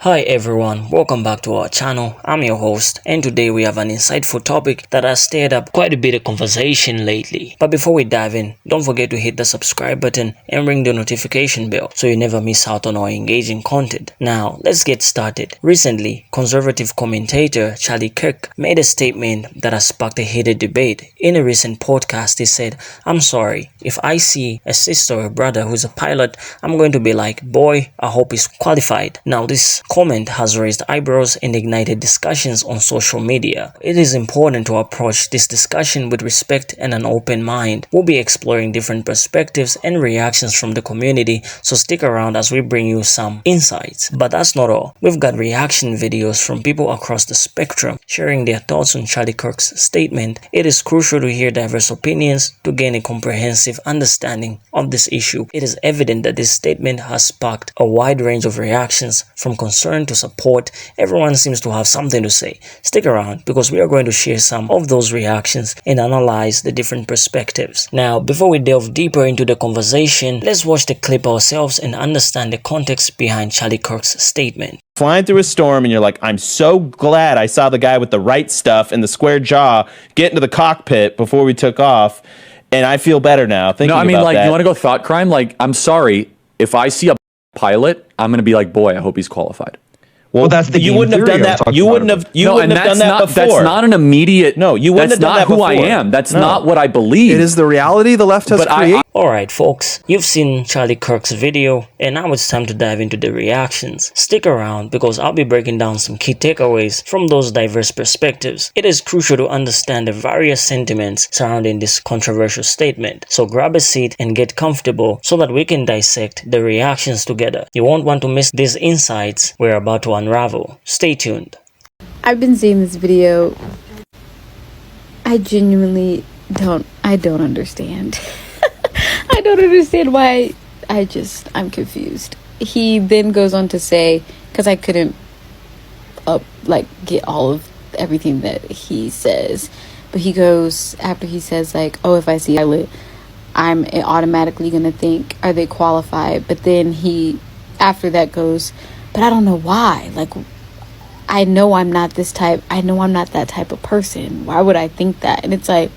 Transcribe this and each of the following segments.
Hi everyone, welcome back to our channel. I'm your host, and today we have an insightful topic that has stirred up quite a bit of conversation lately. But before we dive in, don't forget to hit the subscribe button and ring the notification bell so you never miss out on our engaging content. Now, let's get started. Recently, conservative commentator Charlie Kirk made a statement that has sparked a heated debate. In a recent podcast, he said, "I'm sorry, if I see a sister or a brother who's a pilot, I'm going to be like, boy, I hope he's qualified." Now, this comment has raised eyebrows and ignited discussions on social media. It is important to approach this discussion with respect and an open mind. We'll be exploring different perspectives and reactions from the community, so stick around as we bring you some insights. But that's not all. We've got reaction videos from people across the spectrum sharing their thoughts on Charlie Kirk's statement. It is crucial to hear diverse opinions to gain a comprehensive understanding of this issue. It is evident that this statement has sparked a wide range of reactions, from concern to support. Everyone seems to have something to say. Stick around because we are going to share some of those reactions and analyze the different perspectives. Now, before we delve deeper into the conversation, let's watch the clip ourselves and understand the context behind Charlie Kirk's statement. Flying through a storm and you're like, I'm so glad I saw the guy with the right stuff and the square jaw get into the cockpit before we took off, and I feel better now thinking about that. You want to go thought crime? Like, I'm sorry, if I see a pilot, I'm going to be like, boy, I hope he's qualified. Well, that's the you wouldn't have done that. You wouldn't have done that before. That's not an immediate. No, you wouldn't have done that before. That's not who I am. That's not what I believe. It is the reality the left has created. Alright folks, you've seen Charlie Kirk's video, and now it's time to dive into the reactions. Stick around because I'll be breaking down some key takeaways from those diverse perspectives. It is crucial to understand the various sentiments surrounding this controversial statement, so grab a seat and get comfortable so that we can dissect the reactions together. You won't want to miss these insights we're about to unravel. Stay tuned. I've been seeing this video. I genuinely don't understand. I don't understand why. I'm confused. He then goes on to say, because I couldn't get all of everything that he says, but he goes, after he says like, oh, if I see a pilot, I'm automatically gonna think, are they qualified? But then he after that goes, but I don't know why. Like, I know I'm not this type. I know I'm not that type of person. Why would I think that? And it's like,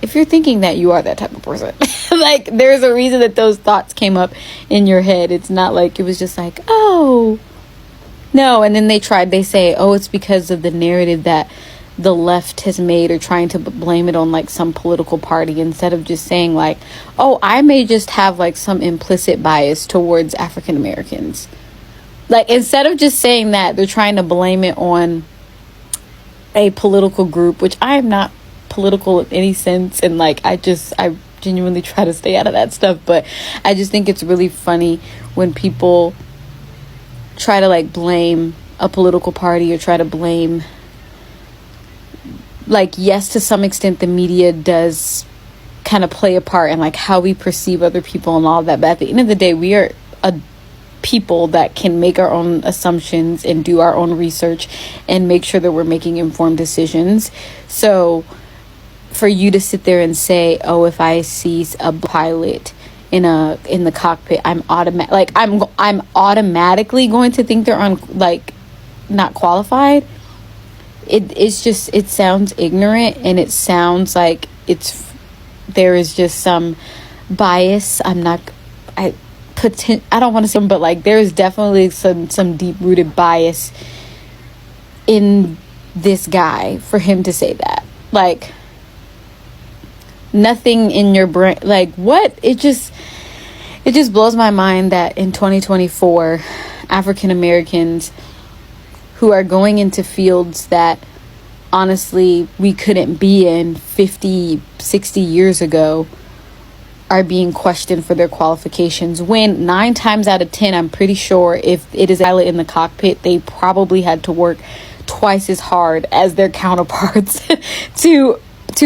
if you're thinking that, you are that type of person. Like, there's a reason that those thoughts came up in your head. It's not like it was just like, oh, no. And then they say, oh, it's because of the narrative that the left has made, or trying to blame it on like some political party, instead of just saying like, oh, I may just have like some implicit bias towards African Americans. Like, instead of just saying that, they're trying to blame it on a political group, which I am not political in any sense. And like, I genuinely try to stay out of that stuff. But I just think it's really funny when people try to like blame a political party, or try to blame, like, yes, to some extent the media does kind of play a part in like how we perceive other people and all of that. But at the end of the day, we are a people that can make our own assumptions and do our own research and make sure that we're making informed decisions. So for you to sit there and say, oh, if I see a pilot in the cockpit, I'm automatically going to think they're not qualifiid. It sounds ignorant, and it sounds like there is just some bias. I don't want to say, but like, there's definitely some deep-rooted bias in this guy for him to say that. Like, nothing in your brain, like, what? It just blows my mind that in 2024, African Americans who are going into fields that honestly we couldn't be in 50, 60 years ago are being questioned for their qualifications, when 9 times out of 10, I'm pretty sure, if it is a pilot in the cockpit, they probably had to work twice as hard as their counterparts to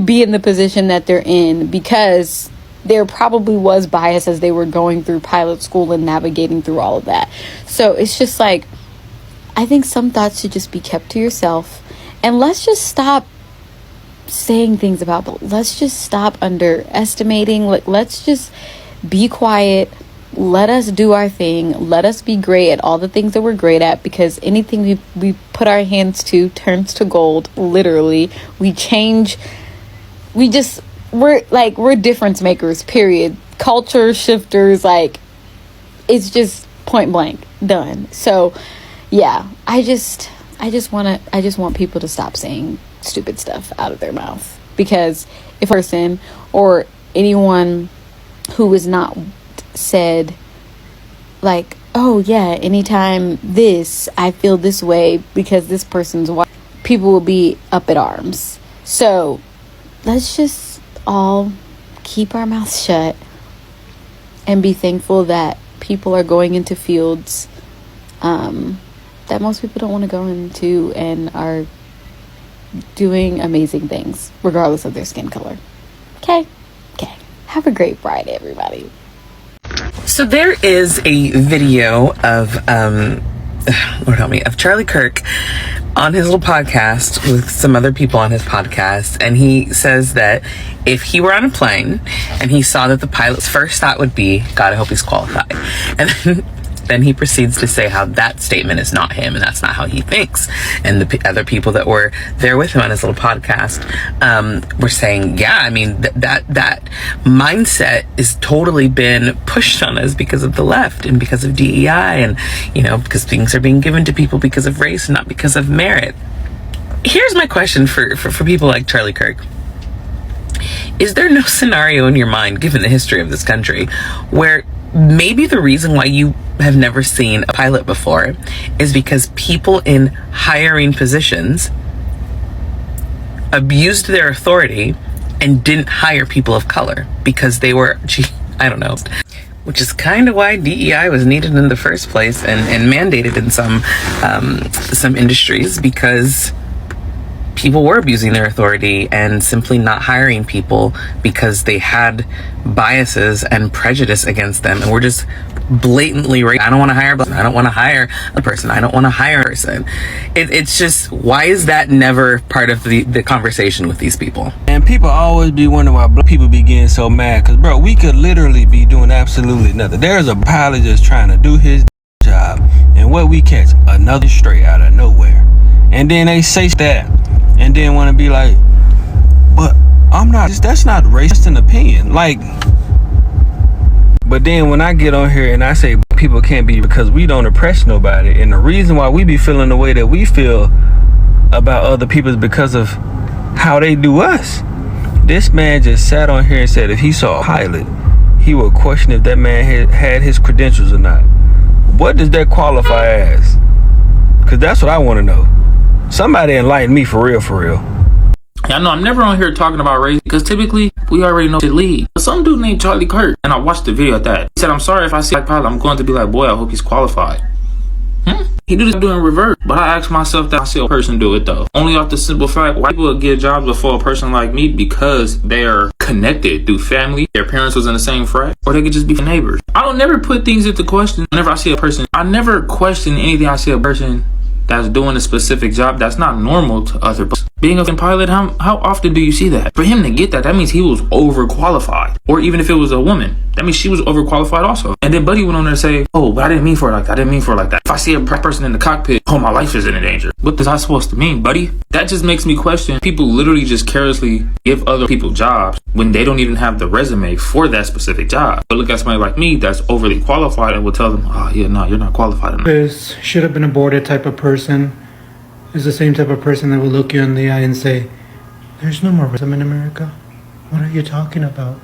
be in the position that they're in, because there probably was bias as they were going through pilot school and navigating through all of that. So it's just like, I think some thoughts should just be kept to yourself, and let's just stop saying things about, but let's just stop underestimating. Like, let's just be quiet, let us do our thing. Let us be great at all the things that we're great at, because anything we put our hands to turns to gold, literally. We change. We're difference makers, period. Culture shifters, like, it's just point blank done. So yeah, I just want people to stop saying stupid stuff out of their mouth, because if a person or anyone who is not said, like, oh yeah, anytime this, I feel this way because this person's white, people will be up at arms. So let's just all keep our mouths shut and be thankful that people are going into fields that most people don't want to go into, and are doing amazing things regardless of their skin color. Okay. Have a great Friday, everybody. So there is a video of Lord help me, of Charlie Kirk on his little podcast with some other people on his podcast, and he says that if he were on a plane and he saw that the pilot's first thought would be, God, I hope he's qualified, and then he proceeds to say how that statement is not him and that's not how he thinks. And the other people that were there with him on his little podcast were saying, yeah, I mean, that mindset is totally been pushed on us because of the left and because of DEI, and, you know, because things are being given to people because of race and not because of merit. Here's my question for people like Charlie Kirk. Is there no scenario in your mind, given the history of this country, where maybe the reason why you have never seen a pilot before is because people in hiring positions abused their authority and didn't hire people of color because they were, I don't know, which is kind of why DEI was needed in the first place and mandated in some industries, because people were abusing their authority and simply not hiring people because they had biases and prejudice against them, and we're just blatantly right. I don't want to hire a person. I don't want to hire a person. It's just, why is that never part of the conversation with these people? And people always be wondering why black people be getting so mad, because bro, we could literally be doing absolutely nothing. There's a pilot just trying to do his job, and what we catch, another straight out of nowhere, and then they say that and then want to be like, but I'm not, that's not racist in opinion. Like, but then when I get on here and I say people can't be because we don't oppress nobody, and the reason why we be feeling the way that we feel about other people is because of how they do us. This man just sat on here and said if he saw a pilot, he would question if that man had his credentials or not. What does that qualify as? Because that's what I want to know. Somebody enlighten me for real, for real. Yeah, no, I'm never on here talking about race, because typically we already know the lead. Some dude named Charlie Kirk, and I watched the video at that. He said, I'm sorry if I see a pilot, I'm going to be like, boy, I hope he's qualified. He did it doing reverse, but I asked myself that I see a person do it though. Only off the simple fact, why people would get jobs before a person like me, because they are connected through family, their parents was in the same frat, or they could just be neighbors. I don't never put things into question. Whenever I see a person, I never question anything I see a person that's doing a specific job that's not normal to other people. Being a pilot, how often do you see that? For him to get that means he was overqualified. Or even if it was a woman, that means she was overqualified also. And then Buddy went on there and say, oh, but I didn't mean for it like that. I didn't mean for it like that. If I see a black person in the cockpit, oh, my life is in danger. What is that supposed to mean, buddy? That just makes me question. People literally just carelessly give other people jobs when they don't even have the resume for that specific job. But look at somebody like me that's overly qualified and will tell them, oh, yeah, no, you're not qualified enough. This should have been aborted type of person is the same type of person that will look you in the eye and say, there's no more racism in America. What are you talking about?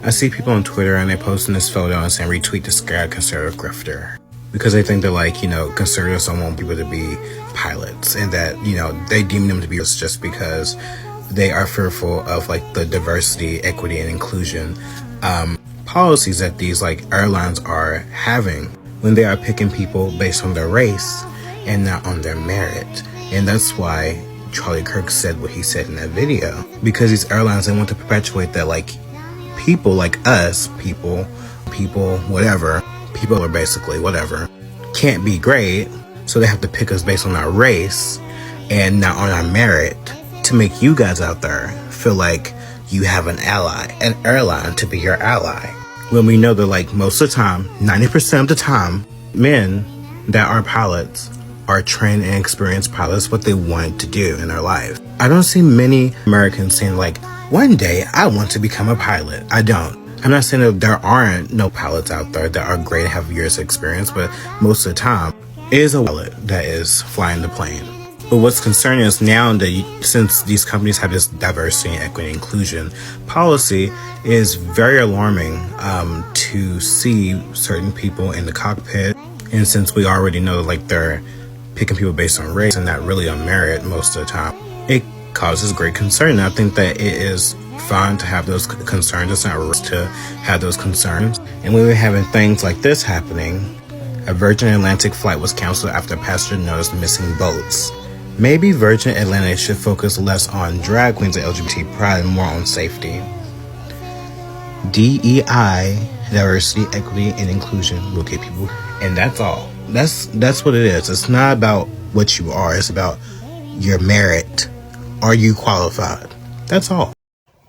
I see people on Twitter and they posting this photo and saying retweet this guy, conservative grifter. Because they think they're like, you know, conservatives don't want people to be pilots, and that, you know, they deem them to be just because they are fearful of like the diversity, equity, and inclusion policies that these like airlines are having when they are picking people based on their race and not on their merit. And that's why Charlie Kirk said what he said in that video, because these airlines, they want to perpetuate that like people like us, people whatever, people are basically whatever, can't be great, so they have to pick us based on our race and not on our merit to make you guys out there feel like you have an ally, an airline to be your ally. when we know that like most of the time, 90% of the time, men that are pilots are trained and experienced pilots, what they want to do in their life. I don't see many Americans saying like, one day I want to become a pilot. I don't. I'm not saying that there aren't no pilots out there that are great and have years of experience, but most of the time, it is a pilot that is flying the plane. But what's concerning is now that since these companies have this diversity and equity and inclusion policy, it is very alarming to see certain people in the cockpit. And since we already know like they're picking people based on race and not really on merit most of the time, it causes great concern. And I think that it is fine to have those concerns. It's not risk to have those concerns. And when we're having things like this happening, a Virgin Atlantic flight was canceled after a passenger noticed missing boats. Maybe Virgin Atlantic should focus less on drag queens and LGBT pride and more on safety. DEI, diversity, equity, and inclusion will get people. And that's all. That's what it is. It's not about what you are. It's about your merit. Are you qualified? That's all.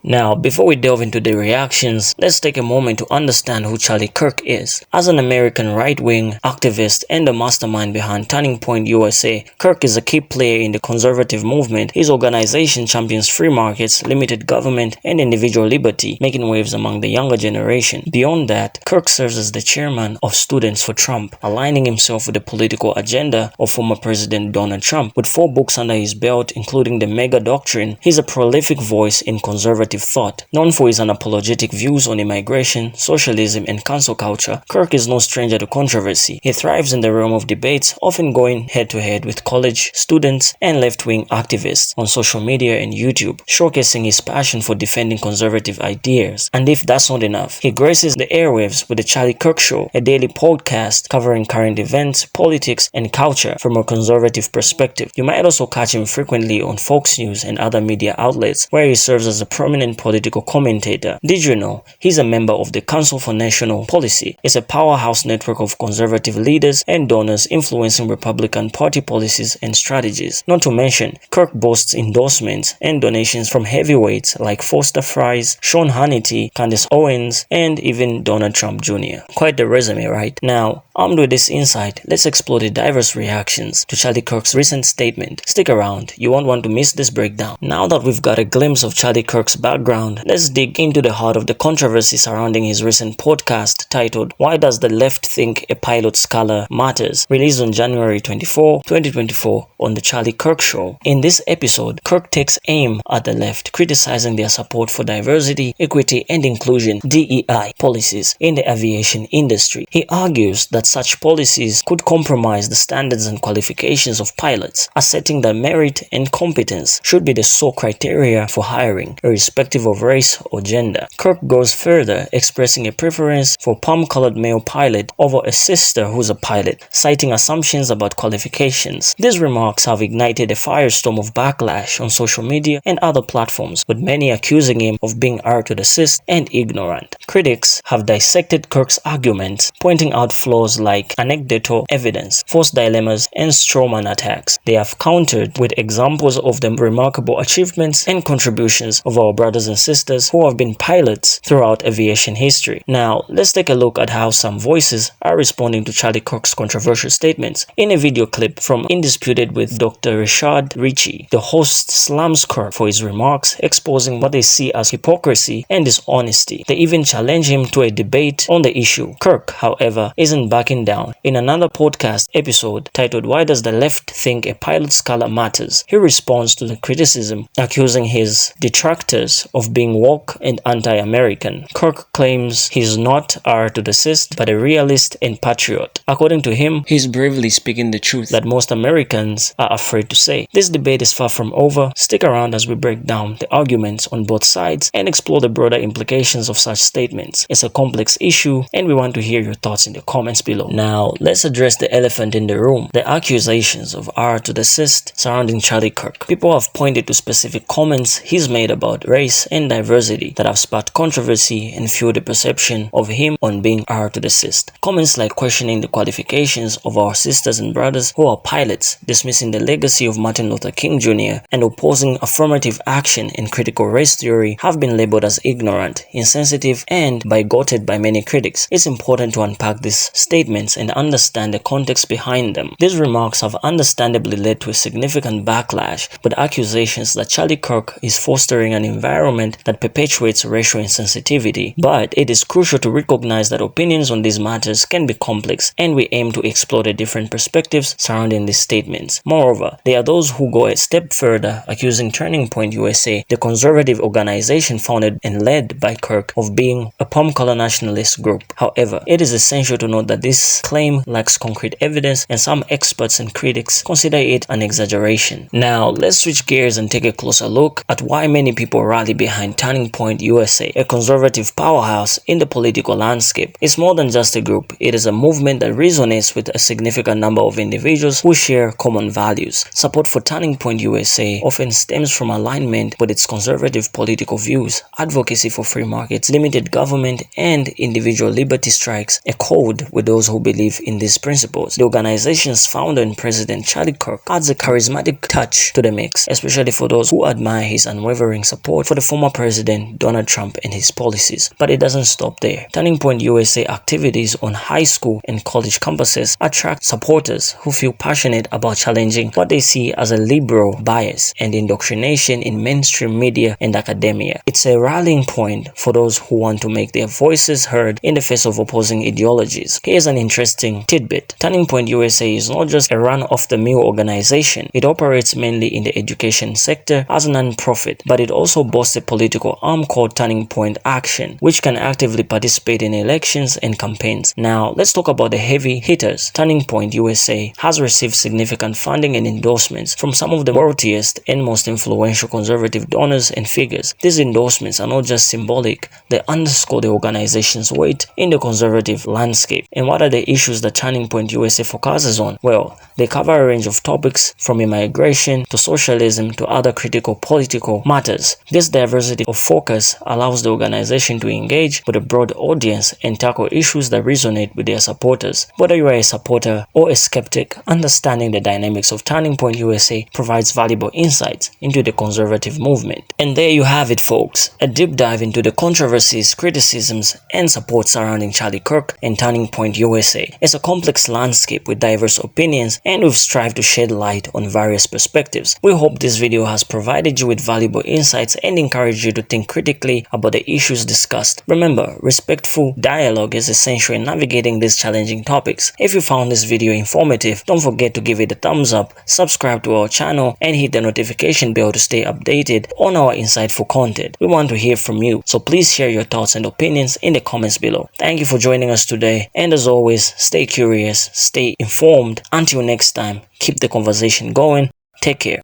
Now, before we delve into the reactions, let's take a moment to understand who Charlie Kirk is. As an American right-wing activist and the mastermind behind Turning Point USA, Kirk is a key player in the conservative movement. His organization champions free markets, limited government, and individual liberty, making waves among the younger generation. Beyond that, Kirk serves as the chairman of Students for Trump, aligning himself with the political agenda of former President Donald Trump. With 4 books under his belt, including the Mega Doctrine, he's a prolific voice in conservative thought. Known for his unapologetic views on immigration, socialism, and cancel culture, Kirk is no stranger to controversy. He thrives in the realm of debates, often going head-to-head with college students and left-wing activists on social media and YouTube, showcasing his passion for defending conservative ideas. And if that's not enough, he graces the airwaves with the Charlie Kirk Show, a daily podcast covering current events, politics, and culture from a conservative perspective. You might also catch him frequently on Fox News and other media outlets, where he serves as a prominent political commentator. Did you know he's a member of the Council for National Policy? It's a powerhouse network of conservative leaders and donors influencing Republican Party policies and strategies. Not to mention, Kirk boasts endorsements and donations from heavyweights like Foster Fries, Sean Hannity, Candace Owens, and even Donald Trump Jr. Quite the resume, right? Now, armed with this insight, let's explore the diverse reactions to Charlie Kirk's recent statement. Stick around, you won't want to miss this breakdown. Now that we've got a glimpse of Charlie Kirk's background, let's dig into the heart of the controversy surrounding his recent podcast titled Why Does the Left Think a Pilot Scholar Matters, released on January 24, 2024 on the Charlie Kirk Show. In this episode, Kirk takes aim at the left, criticizing their support for diversity, equity, and inclusion (DEI) policies in the aviation industry. He argues that such policies could compromise the standards and qualifications of pilots, asserting that merit and competence should be the sole criteria for hiring, irrespective of race or gender. Kirk goes further, expressing a preference for palm-colored male pilot over a sister who's a pilot, citing assumptions about qualifications. These remarks have ignited a firestorm of backlash on social media and other platforms, with many accusing him of being racist and ignorant. Critics have dissected Kirk's arguments, pointing out flaws like anecdotal evidence, false dilemmas, and strawman attacks. They have countered with examples of the remarkable achievements and contributions of our brothers and sisters who have been pilots throughout aviation history. Now, let's take a look at how some voices are responding to Charlie Kirk's controversial statements. In a video clip from Indisputed with Dr. Rashad Ritchie, the host slams Kirk for his remarks, exposing what they see as hypocrisy and dishonesty. They even challenge him to a debate on the issue. Kirk, however, isn't backing down. In another podcast episode titled Why Does the Left Think a Pilot Scholar Matters, he responds to the criticism, accusing his detractors of being woke and anti-American. Kirk claims he's not racist, but a realist and patriot. According to him, he's bravely speaking the truth that most Americans are afraid to say. This debate is far from over. Stick around as we break down the arguments on both sides and explore the broader implications of such statements. It's a complex issue, and we want to hear your thoughts in the comments below. Now, let's address the elephant in the room, the accusations of racist surrounding Charlie Kirk. People have pointed to specific comments he's made about race, race and diversity that have sparked controversy and fueled the perception of him on being racist. Comments like questioning the qualifications of our sisters and brothers who are pilots, dismissing the legacy of Martin Luther King Jr., and opposing affirmative action and critical race theory have been labeled as ignorant, insensitive, and bigoted by many critics. It's important to unpack these statements and understand the context behind them. These remarks have understandably led to a significant backlash, with accusations that Charlie Kirk is fostering an environment that perpetuates racial insensitivity. But it is crucial to recognize that opinions on these matters can be complex, and we aim to explore the different perspectives surrounding these statements. Moreover, there are those who go a step further, accusing Turning Point USA, the conservative organization founded and led by Kirk, of being a palm color nationalist group. However, it is essential to note that this claim lacks concrete evidence, and some experts and critics consider it an exaggeration. Now, let's switch gears and take a closer look at why many people rally behind Turning Point USA, a conservative powerhouse in the political landscape. It's more than just a group. It is a movement that resonates with a significant number of individuals who share common values. Support for Turning Point USA often stems from alignment with its conservative political views, advocacy for free markets, limited government, and individual liberty strikes a code with those who believe in these principles. The organization's founder and president, Charlie Kirk, adds a charismatic touch to the mix, especially for those who admire his unwavering support for the former president Donald Trump and his policies. But it doesn't stop there. Turning Point USA activities on high school and college campuses attract supporters who feel passionate about challenging what they see as a liberal bias and indoctrination in mainstream media and academia. It's a rallying point for those who want to make their voices heard in the face of opposing ideologies. Here's an interesting tidbit. Turning Point USA is not just a run-of-the-mill organization. It operates mainly in the education sector as a non-profit, but it also boasts a political arm called Turning Point Action, which can actively participate in elections and campaigns. Now, let's talk about the heavy hitters. Turning Point USA has received significant funding and endorsements from some of the wealthiest and most influential conservative donors and figures. These endorsements are not just symbolic, they underscore the organization's weight in the conservative landscape. And what are the issues that Turning Point USA focuses on? Well, they cover a range of topics from immigration to socialism to other critical political matters. This diversity of focus allows the organization to engage with a broad audience and tackle issues that resonate with their supporters. Whether you are a supporter or a skeptic, understanding the dynamics of Turning Point USA provides valuable insights into the conservative movement. And there you have it, folks, a deep dive into the controversies, criticisms, and support surrounding Charlie Kirk and Turning Point USA. It's a complex landscape with diverse opinions, and we've strived to shed light on various perspectives. We hope this video has provided you with valuable insights and encouraged you to think critically about the issues discussed. Remember, respectful dialogue is essential in navigating these challenging topics. If you found this video informative, don't forget to give it a thumbs up, subscribe to our channel, and hit the notification bell to stay updated on our insightful content. We want to hear from you, so please share your thoughts and opinions in the comments below. Thank you for joining us today, and as always, stay curious, stay informed. Until next time, keep the conversation going. Take care.